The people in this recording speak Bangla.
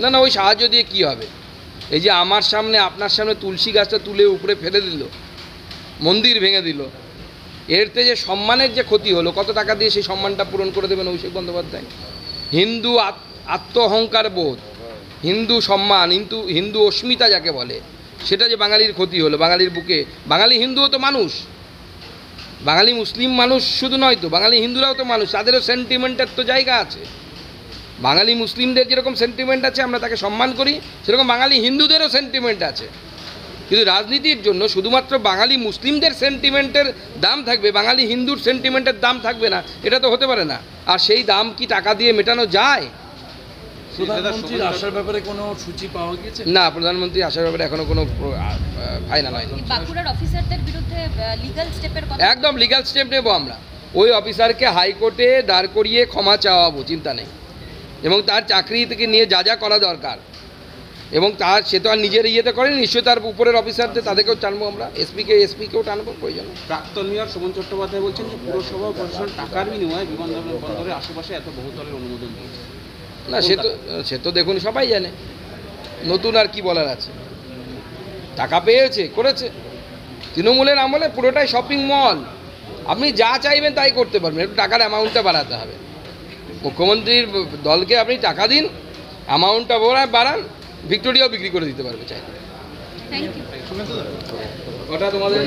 না না, ওই সাহায্য দিয়ে কী হবে? এই যে আমার সামনে আপনার সামনে তুলসী গাছটা তুলে উপরে ফেলে দিল, মন্দির ভেঙে দিল, এরতে যে সম্মানের যে ক্ষতি হলো, কত টাকা দিয়ে সেই সম্মানটা পূরণ করে দেবেন অভিষেক বন্দ্যোপাধ্যায়? হিন্দু আত্ম অহংকার বোধ, হিন্দু সম্মান, হিন্দু অস্মিতা যাকে বলে, সেটা যে বাঙালির ক্ষতি হলো, বাঙালির বুকে। বাঙালি হিন্দুও তো মানুষ, বাঙালি মুসলিম মানুষ শুধু নয় তো, বাঙালি হিন্দুরাও তো মানুষ, তাদেরও সেন্টিমেন্টের তো জায়গা আছে। বাঙালি মুসলিমদের যেরকম সেন্টিমেন্ট আছে, আমরা তাকে সম্মান করি, সেরকম বাঙালি হিন্দুদেরও সেন্টিমেন্ট আছে। কিন্তু রাজনীতির জন্য শুধুমাত্র বাঙালি মুসলিমদের সেন্টিমেন্টের দাম থাকবে, বাঙালি হিন্দুর সেন্টিমেন্টের দাম থাকবে না, এটা তো হতে পারে না। আর সেই দাম কি টাকা দিয়ে মেটানো যায়? প্রধানমন্ত্রীর আসার ব্যাপারে কোনো সূচি পাওয়া গেছে? না, প্রধানমন্ত্রী আসার ব্যাপারে এখনো কোনো ফাইনাল হয়নি। বাঁকুড়ার অফিসারদের বিরুদ্ধে লিগ্যাল স্টেপের কথা, একদম লিগ্যাল স্টেপ নেব আমরা। ওই অফিসারকে হাইকোর্টে দাঁড় করিয়ে ক্ষমা চাওয়াবো, চিন্তা নেই। এবং তার চাকরি থেকে নিয়ে যা যা করা দরকার, এবং তার সে তো আর নিজের ইয়েতে করেনি, নিশ্চয়ই তার উপরের অফিসারদের তাদেরকেও টানবো আমরা, এসপিকেও টানবো প্রয়োজন। প্রাক্তন মেয়র শোভন চট্টোপাধ্যায় বলছেন যে পুরসভা প্রশাসন টাকার বিনিময়ে বিমানবন্দরের আশেপাশে এত বহুতলের অনুমোদন দিয়েছে। না, সে তো দেখুন সবাই জানে, নতুন আর কি বলার আছে। টাকা পেয়েছে, করেছে। তৃণমূলের আমলে পুরোটাই শপিং মল, আপনি যা চাইবেন তাই করতে পারবেন, একটু টাকার অ্যামাউন্টটা বাড়াতে হবে। মুখ্যমন্ত্রীর দলকে আপনি টাকা দিন, অ্যামাউন্টটা বাড়ান, ভিক্টোরিয়াও বিক্রি করে দিতে পারবে চাইলে। Thank you. ওটা তোমাদের